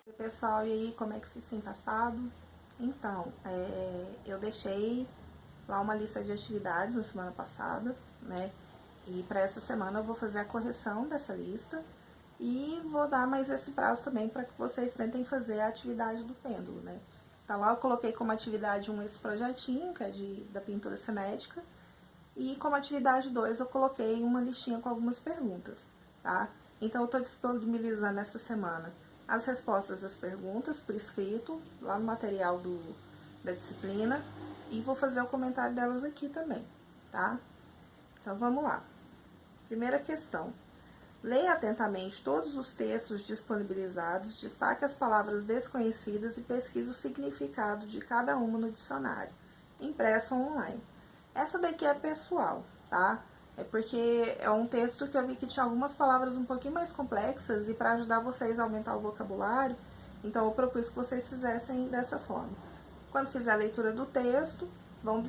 Oi, pessoal, e aí, como é que vocês têm passado? Então, eu deixei lá uma lista de atividades na semana passada, né? E para essa semana eu vou fazer a correção dessa lista e vou dar mais esse prazo também para que vocês tentem fazer a atividade do pêndulo, né? Então lá eu coloquei como atividade 1 esse projetinho, que é da pintura cinética, e como atividade 2 eu coloquei uma listinha com algumas perguntas, tá? Então eu estou disponibilizando essa semana as respostas das perguntas por escrito, lá no material da disciplina, e vou fazer o comentário delas aqui também, tá? Então vamos lá. Primeira questão. Leia atentamente todos os textos disponibilizados, destaque as palavras desconhecidas e pesquise o significado de cada uma no dicionário, impresso ou online. Essa daqui é pessoal, tá? É porque é um texto que eu vi que tinha algumas palavras um pouquinho mais complexas e para ajudar vocês a aumentar o vocabulário, então eu propus que vocês fizessem dessa forma. Quando fizer a leitura do texto, vão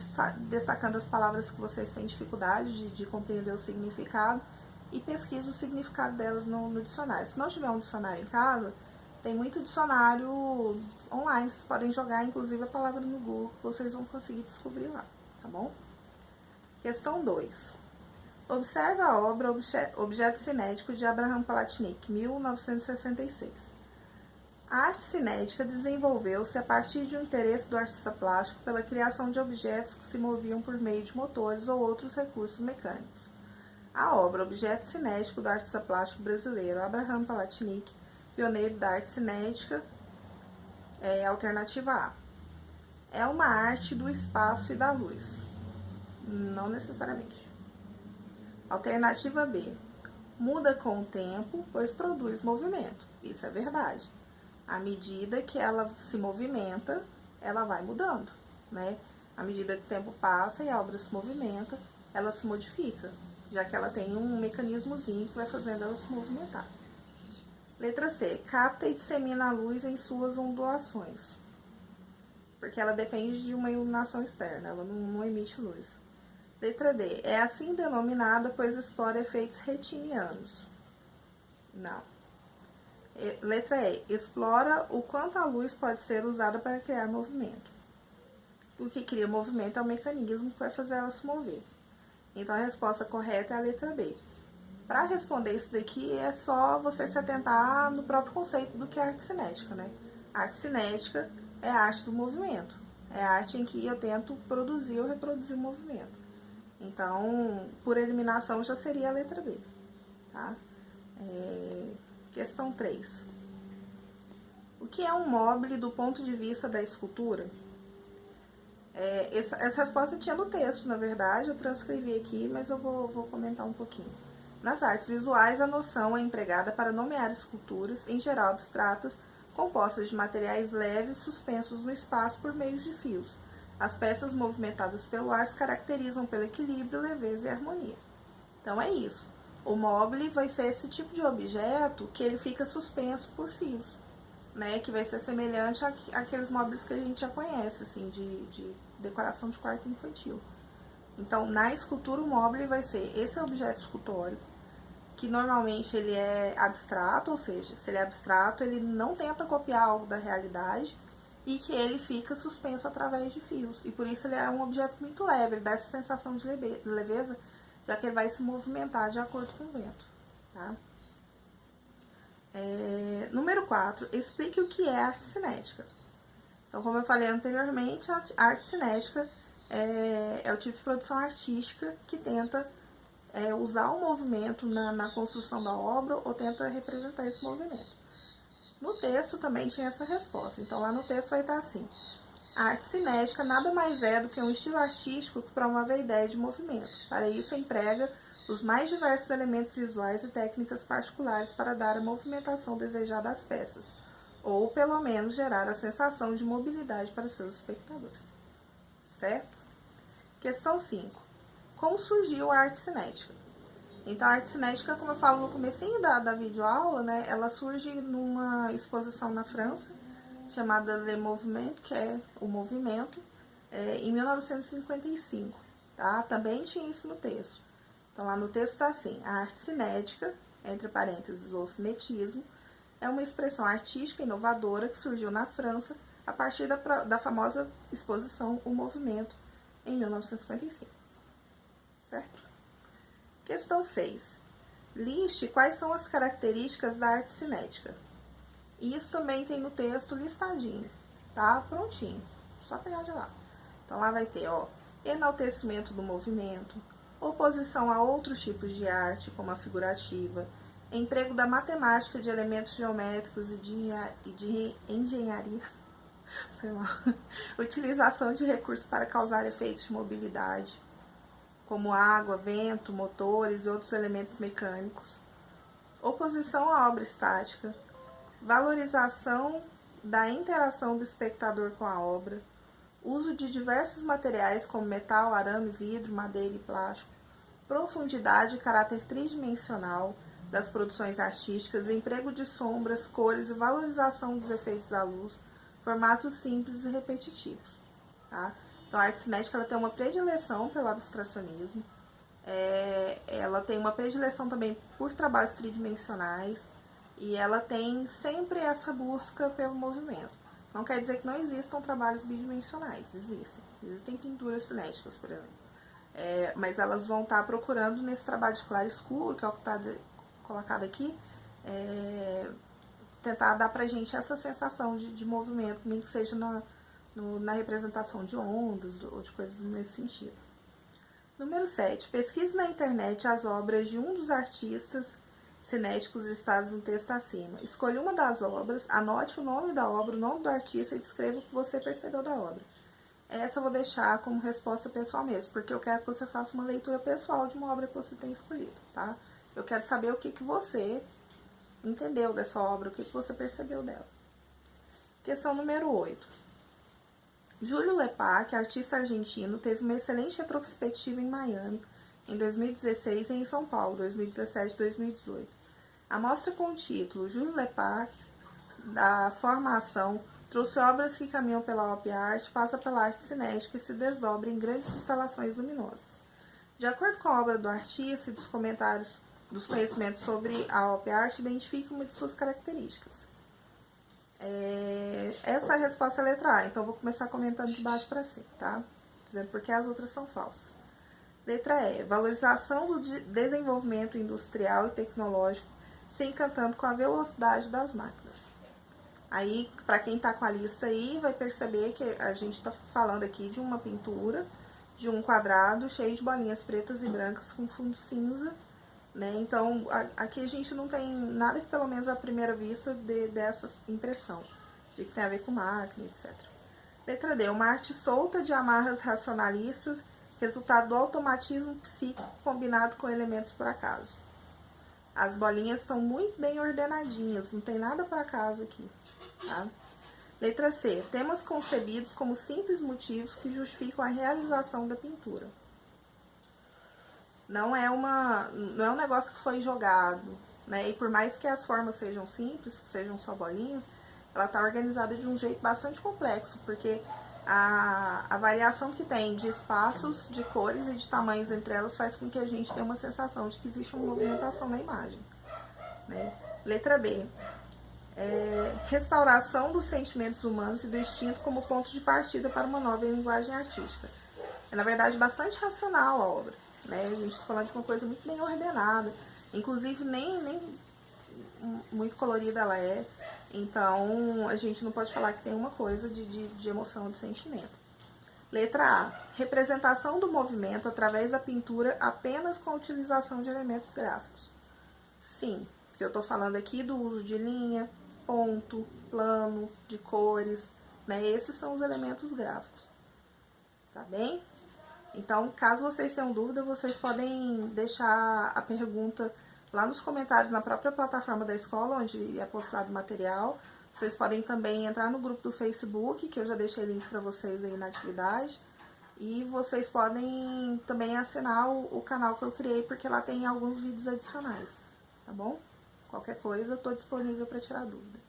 destacando as palavras que vocês têm dificuldade de compreender o significado e pesquisa o significado delas no dicionário. Se não tiver um dicionário em casa, tem muito dicionário online, vocês podem jogar inclusive a palavra no Google, vocês vão conseguir descobrir lá, tá bom? Questão 2. Observe a obra Objeto Cinético de Abraham Palatnik, 1966. A arte cinética desenvolveu-se a partir de um interesse do artista plástico pela criação de objetos que se moviam por meio de motores ou outros recursos mecânicos. A obra Objeto Cinético do artista plástico brasileiro Abraham Palatnik, pioneiro da arte cinética, é alternativa A. É uma arte do espaço e da luz. Não necessariamente. Alternativa B. Muda com o tempo, pois produz movimento. Isso é verdade. À medida que ela se movimenta, ela vai mudando, né? À medida que o tempo passa e a obra se movimenta, ela se modifica, já que ela tem um mecanismozinho que vai fazendo ela se movimentar. Letra C. Capta e dissemina a luz em suas ondulações. Porque ela depende de uma iluminação externa, ela não emite luz. Letra D. É assim denominada, pois explora efeitos retinianos. Não. Letra E. Explora o quanto a luz pode ser usada para criar movimento. O que cria movimento é o mecanismo que vai fazer ela se mover. Então, a resposta correta é a letra B. Para responder isso daqui, é só você se atentar no próprio conceito do que é arte cinética, né? A arte cinética é a arte do movimento. É a arte em que eu tento produzir ou reproduzir o movimento. Então, por eliminação, já seria a letra B, tá? Questão 3. O que é um mobile do ponto de vista da escultura? Essa resposta tinha no texto, na verdade, eu transcrevi aqui, mas eu vou comentar um pouquinho. Nas artes visuais, a noção é empregada para nomear esculturas, em geral abstratas, compostas de materiais leves suspensos no espaço por meio de fios. As peças movimentadas pelo ar se caracterizam pelo equilíbrio, leveza e harmonia. Então é isso. O mobile vai ser esse tipo de objeto que ele fica suspenso por fios, né? Que vai ser semelhante àqueles móveis que a gente já conhece, assim, de decoração de quarto infantil. Então, na escultura, o mobile vai ser esse objeto escultórico, que normalmente ele é abstrato, ou seja, se ele é abstrato, ele não tenta copiar algo da realidade e que ele fica suspenso através de fios. E por isso ele é um objeto muito leve, ele dá essa sensação de leveza, já que ele vai se movimentar de acordo com o vento, tá? Número 4, explique o que é arte cinética. Então, como eu falei anteriormente, a arte cinética é o tipo de produção artística que tenta usar o movimento na construção da obra ou tenta representar esse movimento. No texto também tinha essa resposta, então lá no texto vai estar assim: a arte cinética nada mais é do que um estilo artístico que promove a ideia de movimento. Para isso, emprega os mais diversos elementos visuais e técnicas particulares para dar a movimentação desejada às peças, ou pelo menos gerar a sensação de mobilidade para seus espectadores. Certo? Questão 5. Como surgiu a arte cinética? Então, a arte cinética, como eu falo no comecinho da videoaula, né, ela surge numa exposição na França, chamada Le Mouvement, que é o movimento, em 1955, tá? Também tinha isso no texto. Então, lá no texto está assim: a arte cinética entre parênteses, o cinetismo, é uma expressão artística inovadora que surgiu na França a partir da famosa exposição O Movimento, em 1955. Certo? Questão 6. Liste quais são as características da arte cinética. Isso também tem no texto listadinho, tá? Prontinho. Só pegar de lá. Então lá vai ter, ó, enaltecimento do movimento, oposição a outros tipos de arte, como a figurativa, emprego da matemática de elementos geométricos e de engenharia, utilização de recursos para causar efeitos de mobilidade, como água, vento, motores e outros elementos mecânicos, oposição à obra estática, valorização da interação do espectador com a obra, uso de diversos materiais como metal, arame, vidro, madeira e plástico, profundidade e caráter tridimensional das produções artísticas, emprego de sombras, cores e valorização dos efeitos da luz, formatos simples e repetitivos. Tá? Então, a arte cinética ela tem uma predileção pelo abstracionismo, ela tem uma predileção também por trabalhos tridimensionais e ela tem sempre essa busca pelo movimento. Não quer dizer que não existam trabalhos bidimensionais, existem pinturas cinéticas, por exemplo. Mas elas vão estar procurando nesse trabalho de claro e escuro, que é o que está colocado aqui, tentar dar pra gente essa sensação de movimento, nem que seja na representação de ondas ou de coisas nesse sentido. Número 7. Pesquise na internet as obras de um dos artistas cinéticos listados no texto acima. Escolha uma das obras, anote o nome da obra, o nome do artista e descreva o que você percebeu da obra. Essa eu vou deixar como resposta pessoal mesmo, porque eu quero que você faça uma leitura pessoal de uma obra que você tem escolhido, tá? Eu quero saber o que você entendeu dessa obra, o que você percebeu dela. Questão número 8. Júlio Lepac, artista argentino, teve uma excelente retrospectiva em Miami, em 2016 e em São Paulo, 2017 e 2018. A mostra com o título Júlio Lepac, da formação, trouxe obras que caminham pela op art, passa pela arte cinética e se desdobra em grandes instalações luminosas. De acordo com a obra do artista e dos comentários dos conhecimentos sobre a op art, identifique uma de suas características. Essa é a resposta à letra A, então eu vou começar comentando de baixo para cima, tá? Dizendo porque as outras são falsas. Letra E, valorização do desenvolvimento industrial e tecnológico, se encantando com a velocidade das máquinas. Aí, para quem está com a lista aí, vai perceber que a gente está falando aqui de uma pintura, de um quadrado cheio de bolinhas pretas e brancas com fundo cinza, né? Então, aqui a gente não tem nada que, pelo menos à primeira vista, dê dessa impressão, de que tem a ver com máquina, etc. Letra D, uma arte solta de amarras racionalistas, resultado do automatismo psíquico combinado com elementos por acaso. As bolinhas estão muito bem ordenadinhas, não tem nada por acaso aqui, tá? Letra C, temas concebidos como simples motivos que justificam a realização da pintura. Não é um negócio que foi jogado, né? E por mais que as formas sejam simples, que sejam só bolinhas, ela está organizada de um jeito bastante complexo, porque a variação que tem de espaços, de cores e de tamanhos entre elas faz com que a gente tenha uma sensação de que existe uma movimentação na imagem, né? Letra B, restauração dos sentimentos humanos e do instinto como ponto de partida para uma nova linguagem artística. É, na verdade, bastante racional a obra, né? A gente está falando de uma coisa muito bem ordenada, inclusive nem muito colorida ela é, então a gente não pode falar que tem uma coisa de emoção, de sentimento. Letra A, representação do movimento através da pintura apenas com a utilização de elementos gráficos. Sim, que eu estou falando aqui do uso de linha, ponto, plano, de cores, né? Esses são os elementos gráficos, tá bem? Então, caso vocês tenham dúvida, vocês podem deixar a pergunta lá nos comentários na própria plataforma da escola, onde é postado o material. Vocês podem também entrar no grupo do Facebook, que eu já deixei link para vocês aí na atividade. E vocês podem também assinar o canal que eu criei, porque lá tem alguns vídeos adicionais, tá bom? Qualquer coisa, eu estou disponível para tirar dúvida.